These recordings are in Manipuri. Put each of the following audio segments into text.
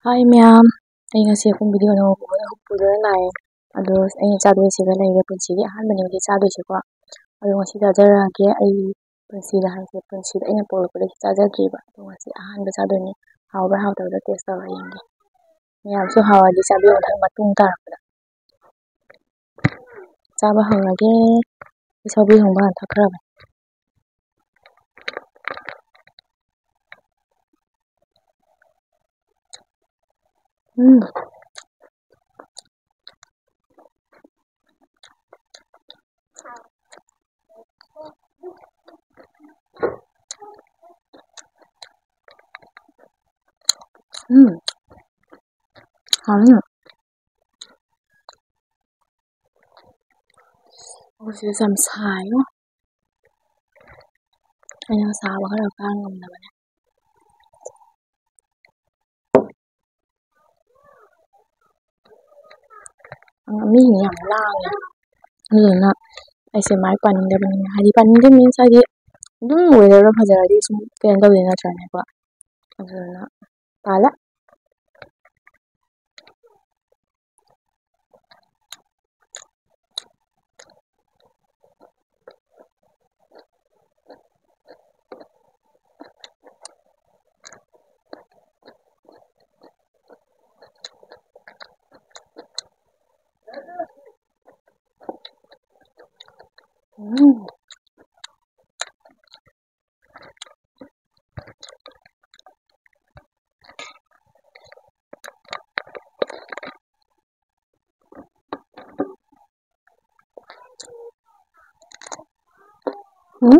ꯍꯥꯏ ꯃꯌꯥꯝ, ꯑꯩ ꯉꯁꯤ ꯑꯩꯈꯣꯏ ꯚꯤꯗꯤꯑꯣ ꯑꯅꯧꯕ ꯄꯨꯗꯨꯅ ꯂꯥꯛꯑꯦ꯫ ꯑꯗꯣ ꯑꯩꯅ ꯆꯥꯗꯣꯏꯁꯤꯒ ꯂꯩꯔꯦ ꯄꯨꯟꯁꯤꯒꯤ ꯑꯍꯥꯟꯕꯅꯦ ꯆꯥꯗꯣꯏꯁꯤꯀꯣ꯫ ꯑꯗꯣ ꯉꯁꯤ ꯆꯥꯖꯔꯛꯑꯒꯦ ꯑꯩ ꯄꯨꯟꯁꯤꯗ ꯍꯥꯏꯁꯦ ꯄꯨꯟꯁꯤꯗ ꯑꯩꯅ ꯄꯣꯛꯂꯛꯄꯗꯒꯤ ꯆꯥꯖꯗ꯭ꯔꯤꯕ꯫ ꯑꯗꯣ ꯉꯁꯤ ꯑꯍꯥꯟꯕ ꯆꯥꯗꯣꯏꯅꯤ꯫ ꯍꯥꯎꯕ꯭ꯔꯥ ꯍꯥꯎꯇꯕ꯭ꯔꯥ ꯇꯦꯁ ꯇꯧꯔ ꯌꯦꯡꯒꯦ꯫ ꯃꯌꯥꯝꯁꯨ ꯍꯥꯎꯔꯗꯤ ꯆꯥꯕꯤꯌꯣ ꯃꯇꯨꯡ ꯇꯥꯔꯛꯄꯗ꯫ ꯆꯥꯕ ꯍꯧꯔꯒꯦ꯫ ꯁꯧꯒ꯭ꯔꯤ ꯊꯣꯡꯕ ꯍꯥꯟꯅ ꯊꯛꯈ꯭ꯔꯕꯅꯤ꯫ ꯎꯝ 음, 아니요. 옷이 좀 사요? 그냥 사고 하려고 하는 겁니다, 그냥. ꯃꯤꯅ ꯌꯥꯝ ꯂꯥꯡꯉꯦ ꯑꯗꯨꯗꯨꯅ ꯑꯩꯁꯦ ꯃꯥꯏꯛ ꯄꯥꯅꯤꯡꯗꯕꯅꯤꯅ ꯍꯥꯏꯗꯤ ꯄꯥꯅꯤꯡꯗꯦ ꯃꯤꯟꯁ ꯍꯥꯏꯗꯤ ꯑꯗꯨꯝ ꯋꯦꯗꯔꯗꯣ ꯐꯖꯔꯗꯤ ꯁꯨꯝ ꯀꯩꯅꯣ ꯇꯧꯗꯦ ꯅꯠꯇ꯭ꯔꯅꯦꯀꯣ ꯑꯗꯨꯗꯨꯅ ꯄꯥꯜꯂꯦ. 음. 응?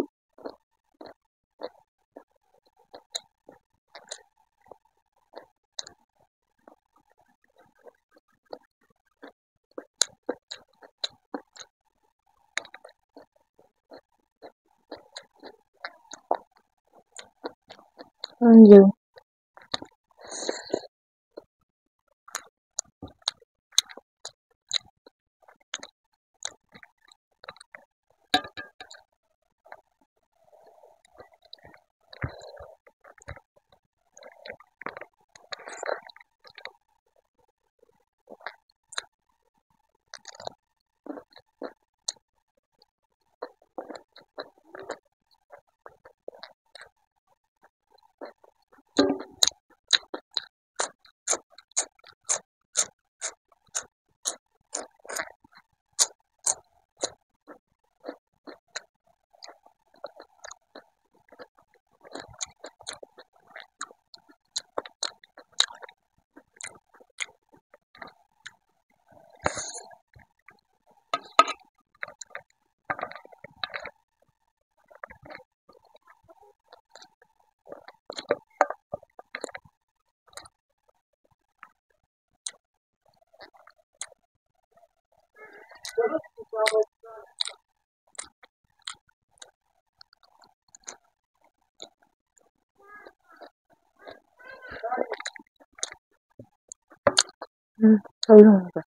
응. 저기 먹는 거야.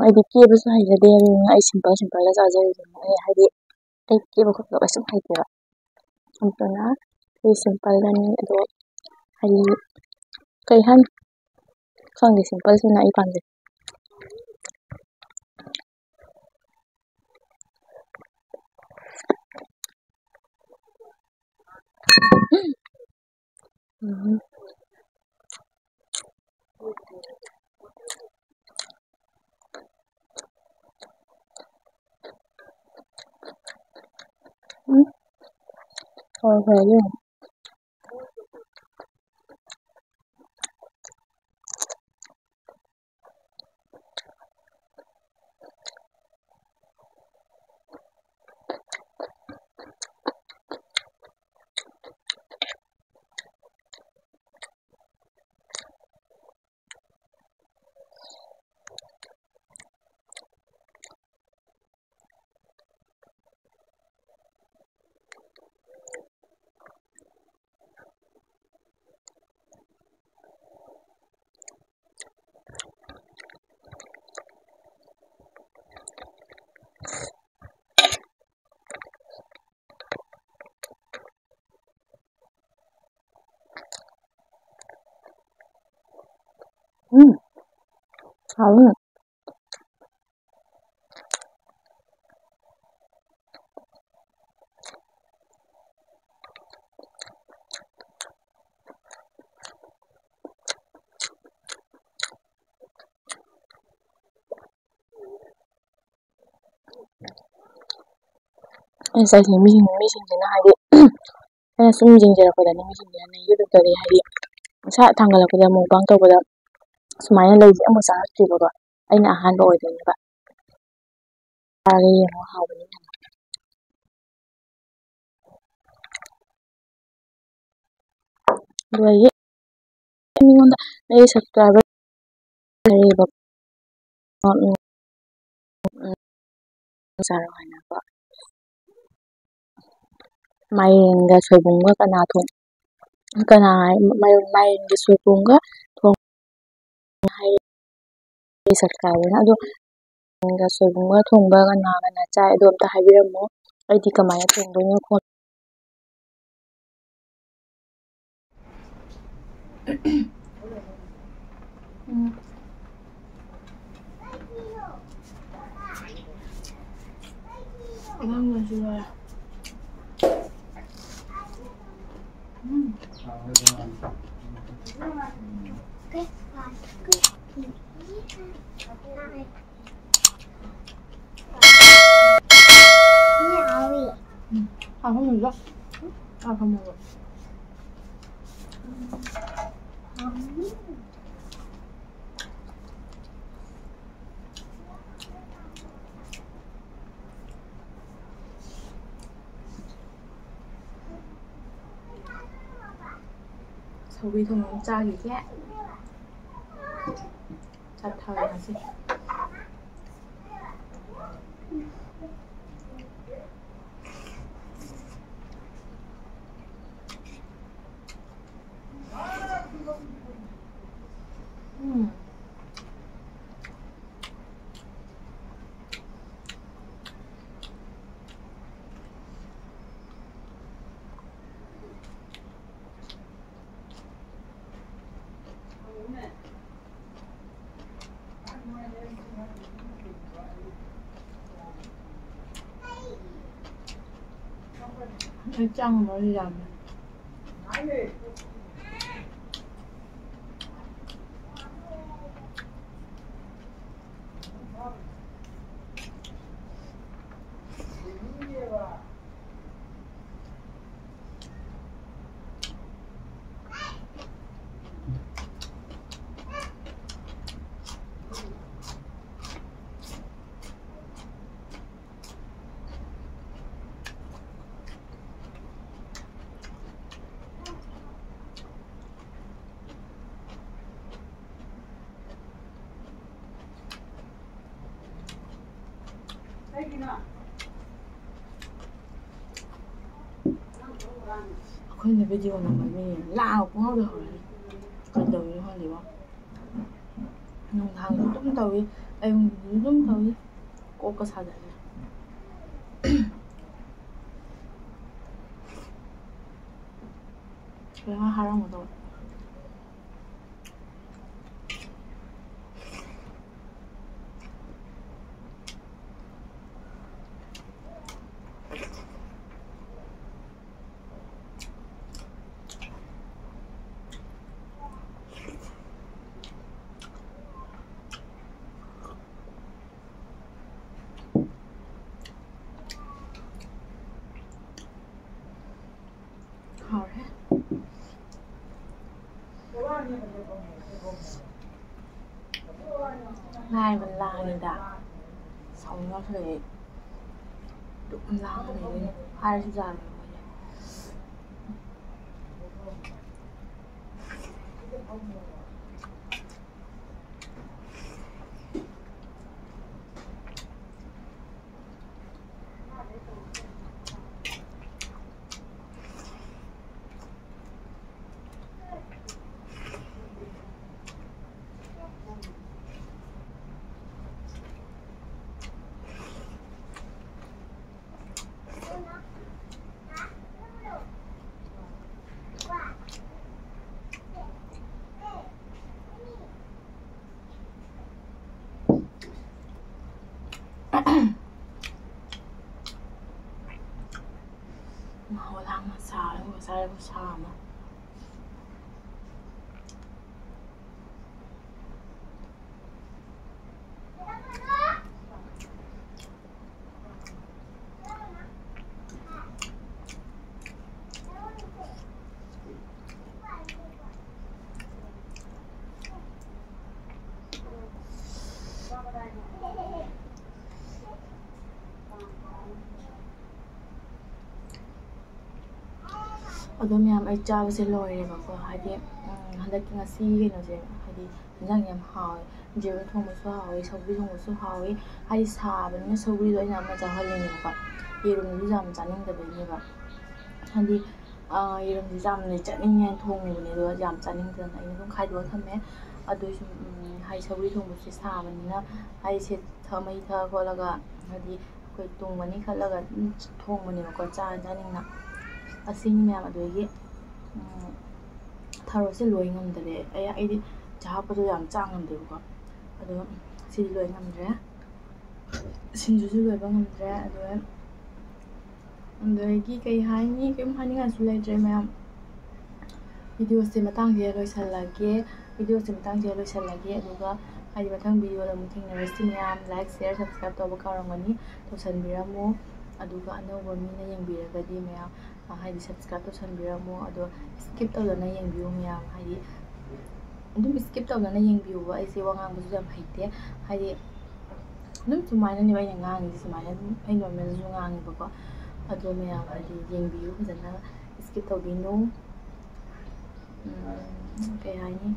ꯑꯩꯗꯤ ꯀꯦꯕꯁꯨ ꯍꯩꯖꯗꯦ ꯑꯗꯨꯅ ꯑꯩ ꯁꯤꯝꯄꯜꯗ ꯆꯥꯖꯔꯤꯗꯨꯅ ꯑꯩ ꯍꯥꯏꯗꯤ ꯑꯩ ꯀꯦꯕ ꯈꯣꯠꯄ ꯀꯩꯁꯨꯝ ꯍꯩꯇꯦꯕ ꯑꯗꯨꯅ ꯑꯩ ꯁꯤꯝꯄꯜꯗꯅꯤ ꯑꯗꯣ ꯍꯥꯏꯗꯤ ꯀꯩ ꯍꯥꯏꯅꯤ ꯈꯪꯗꯦ ꯁꯤꯝꯄꯜꯁꯤꯅ ꯑꯩ ꯄꯥꯝꯖꯩ. 음. 응? 그래요. 하우는 ꯉꯁꯥꯏꯁꯦ ꯃꯤꯁꯤꯡꯁꯤꯅ ꯍꯥꯏꯗꯤ ꯑꯩꯅ ꯁꯨꯝ ꯌꯦꯡꯖꯔꯛꯄꯗꯅꯦ ꯃꯤꯁꯤꯡꯁꯤꯅ ꯌꯨꯇ꯭ꯌꯨꯕꯇꯗꯤ ꯍꯥꯏꯗꯤ ꯃꯁꯥ ꯊꯥꯡꯒꯠꯂꯛꯄꯗ ꯃꯨꯛꯕꯥꯡ ꯇꯧꯕꯗ ꯁꯨꯃꯥꯏꯅ ꯂꯩꯁꯦ ꯑꯃꯨꯛ ꯆꯥꯔꯛꯇ꯭ꯔꯤꯕꯀꯣ ꯑꯩꯅ ꯑꯍꯥꯟꯕ ꯑꯣꯏꯗꯣꯏꯅꯦꯕ ꯆꯥꯔꯒ ꯌꯦꯡꯉꯣ ꯍꯥꯎꯕꯅꯤ ꯑꯗꯨꯒ ꯃꯤꯉꯣꯟꯗ ꯑꯩ ꯁꯕꯁꯀ꯭ꯔꯥꯏꯕꯔ ꯂꯩꯌꯦꯕ ꯆꯥꯔꯣ ꯍꯥꯏꯅꯀꯣ ꯃꯥꯏꯔꯦꯟꯒ ꯁꯣꯏꯕꯨꯝꯒ ꯃꯥꯏꯔꯦꯟꯒ ꯁꯣꯏꯕꯨꯝꯒ ꯊꯣꯡ ꯍꯥꯏ ꯁꯕꯁꯀ꯭ꯔꯥꯏꯕꯔꯅ ꯑꯗꯣ ꯁꯣꯏꯕꯨꯝꯒ ꯊꯣꯡꯕ ꯀꯅꯥ ꯆꯥꯏ ꯑꯗꯣ ꯑꯝꯇ ꯍꯥꯏꯕꯤꯔꯝꯃꯣ ꯑꯩꯗꯤ ꯀꯃꯥꯏꯅ ꯊꯣꯡꯗꯣꯏꯅꯣ 서구이 동영 짝이게 자타야지. 일장은 멀리 안 해. ꯑꯩꯈꯣꯏꯅ ꯚꯤꯗꯤꯑꯣ ꯅꯝꯕꯅꯤ ꯂꯥꯡꯉ ꯄꯨꯡꯍꯧꯗ ꯍꯧꯔꯅꯤ ꯀꯩꯗꯧꯔꯤꯅꯣ ꯈꯪꯗꯦꯕꯣ ꯅꯨꯡꯗꯥꯡꯁꯨ ꯑꯗꯨꯝ ꯇꯧꯏ ꯑꯌꯨꯛꯁꯨ ꯑꯗꯨꯝ ꯇꯧꯏ ꯀꯣꯛꯀ ꯁꯥꯖꯜꯂꯦ ꯀꯩꯅꯣ ꯍꯥꯏꯔꯝꯒꯗꯧꯕ 하울해? Này mình lại đã sống nó phải đụng lang này hai giờ rồi Ngầu lắm, xào lắm, xào lắm, xào lắm. ꯑꯗꯣ ꯃꯌꯥꯝ ꯑꯩ ꯆꯥꯕꯁꯦ ꯂꯣꯏꯔꯦꯕꯀꯣ ꯍꯥꯏꯗꯤ ꯍꯟꯗꯛꯀꯤ ꯉꯁꯤ ꯀꯩꯅꯣꯁꯦ ꯍꯥꯏꯗꯤ ꯏꯟꯖꯥꯡ ꯌꯥꯝ ꯍꯥꯎꯋꯦ ꯌꯦꯔꯨꯝ ꯊꯣꯡꯕꯁꯨ ꯍꯥꯎꯋꯤ ꯁꯧꯒ꯭ꯔꯤ ꯊꯣꯡꯕꯁꯨ ꯍꯥꯎꯋꯤ ꯍꯥꯏꯗꯤ ꯁꯥꯕꯅꯤꯅ ꯁꯧꯒ꯭ꯔꯤꯗꯣ ꯑꯩꯅ ꯑꯃ ꯆꯥꯍꯜꯂꯤꯅꯦꯕꯀꯣ ꯌꯦꯔꯨꯝꯗꯨꯁꯨ ꯌꯥꯝ ꯆꯥꯅꯤꯡꯗꯕꯩꯅꯦꯕ ꯍꯥꯏꯗꯤ ꯌꯦꯔꯨꯝꯁꯦ ꯌꯥꯝꯅ ꯆꯥꯅꯤꯡꯉꯦ ꯊꯣꯡꯉꯨꯕꯅꯦ ꯑꯗꯣ ꯌꯥꯝ ꯆꯥꯅꯤꯡꯗꯅ ꯑꯩꯅ ꯑꯗꯨꯝ ꯈꯥꯏꯗꯣꯛꯑ ꯊꯝꯃꯦ ꯑꯗꯨꯏꯁꯨ ꯍꯥꯏꯗꯤ ꯁꯧꯒ꯭ꯔꯤ ꯊꯣꯡꯕꯁꯦ ꯁꯥꯕꯅꯤꯅ ꯍꯥꯏꯗꯤ ꯃꯩ ꯊꯥ ꯈꯣꯠꯂꯒ ꯍꯥꯏꯗꯤ ꯑꯩꯈꯣꯏ ꯇꯨꯡꯒꯅꯤ ꯈꯜꯂꯒ ꯑꯗꯨꯝ ꯊꯣꯡꯕꯅꯦꯕꯀꯣ ꯆꯥꯅꯤꯡꯅ ꯑꯁꯤꯅꯤ ꯃꯌꯥꯝ ꯑꯗꯨꯗꯒꯤ ꯊꯔꯣꯏꯁꯦ ꯂꯣꯏ ꯉꯝꯗꯔꯦ ꯑꯩꯗꯤ ꯆꯥꯛꯄꯗꯣ ꯌꯥꯝ ꯆꯥ ꯉꯝꯗꯦꯕꯀꯣ ꯑꯗꯣ ꯁꯤꯗꯤ ꯂꯣꯏ ꯉꯝꯗ꯭ꯔꯦ ꯁꯤꯡꯖꯨꯁꯨ ꯂꯣꯏꯕ ꯉꯝꯗ꯭ꯔꯦ ꯑꯗꯒꯤ ꯀꯩ ꯍꯥꯏꯅꯤ ꯀꯩꯝ ꯍꯥꯏꯅꯤꯡꯉꯥꯏꯁꯨ ꯂꯩꯇ꯭ꯔꯦ ꯃꯌꯥꯝ ꯚꯤꯗꯤꯑꯣꯁꯦ ꯃꯇꯥꯡꯁꯤꯗ ꯂꯣꯏꯁꯜꯂꯒꯦ ꯑꯗꯨꯒ ꯍꯥꯏꯗꯤ ꯃꯊꯪ ꯚꯤꯗꯤꯑꯣꯗ ꯑꯃꯨꯛ ꯊꯦꯡꯅꯔꯁꯤ ꯃꯌꯥꯝ ꯂꯥꯏꯛ ꯁꯤꯌꯔ ꯁꯕꯁꯀ꯭ꯔꯥꯏꯕ ꯇꯧꯕ ꯀꯥꯎꯔꯝꯒꯅꯤ ꯇꯧꯁꯟꯕꯤꯔꯝꯃꯨ ꯑꯗꯨꯒ ꯑꯅꯧꯕ ꯃꯤꯅ ꯌꯦꯡꯕꯤꯔꯒꯗꯤ ꯃꯌꯥꯝ ꯍꯥꯏꯗꯤ ꯁꯕꯁꯀ꯭ꯔꯥꯏꯕ ꯇꯧꯁꯟꯕꯤꯔꯝꯃꯨ ꯑꯗꯣ ꯁ꯭ꯀꯤꯞ ꯇꯧꯗꯅ ꯌꯦꯡꯕꯤꯌꯨ ꯃꯌꯥꯝ ꯍꯥꯏꯗꯤ ꯑꯗꯨꯝ ꯁ꯭ꯀꯤꯞ ꯇꯧꯗꯅ ꯌꯦꯡꯕꯤꯌꯨꯕ ꯑꯩꯁꯦ ꯋꯥ ꯉꯥꯡꯕꯁꯨ ꯌꯥꯝ ꯍꯩꯇꯦ ꯍꯥꯏꯗꯤ ꯑꯗꯨꯝ ꯁꯨꯃꯥꯏꯅꯅꯦꯕ ꯑꯩꯅ ꯉꯥꯡꯉꯤꯁꯦ ꯁꯨꯃꯥꯏꯅ ꯑꯗꯨꯝ ꯑꯩ ꯅꯣꯔꯃꯦꯜꯁꯨ ꯉꯥꯡꯉꯦꯕꯀꯣ ꯑꯗꯣ ꯃꯌꯥꯝ ꯍꯥꯏꯗꯤ ꯌꯦꯡꯕꯤꯌꯨ ꯐꯖꯅ ꯁ꯭ꯀꯤꯞ ꯇꯧꯕꯤꯅꯨ ꯀꯩ ꯍꯥꯏꯅꯤ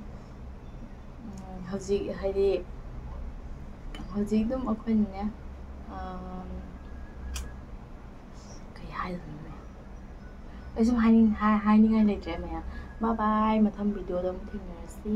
ꯍꯧꯖꯤꯛ ꯍꯥꯏꯗꯤ ꯍꯧꯖꯤꯛ ꯑꯗꯨꯝ ꯑꯩꯈꯣꯏꯅꯅꯦ ꯀꯩ ꯍꯥꯏꯗꯣꯏꯅꯣ ꯑꯩ ꯁꯨꯝ ꯍꯥꯏꯅꯤꯡꯉꯥꯏ ꯂꯩꯇ꯭ꯔꯦ ꯃꯌꯥꯝ ꯕꯥꯏ ꯕꯥꯏ ꯃꯊꯪ ꯚꯤꯗꯤꯑꯣꯗ ꯑꯃꯨꯛ ꯊꯦꯡꯅꯔꯁꯤ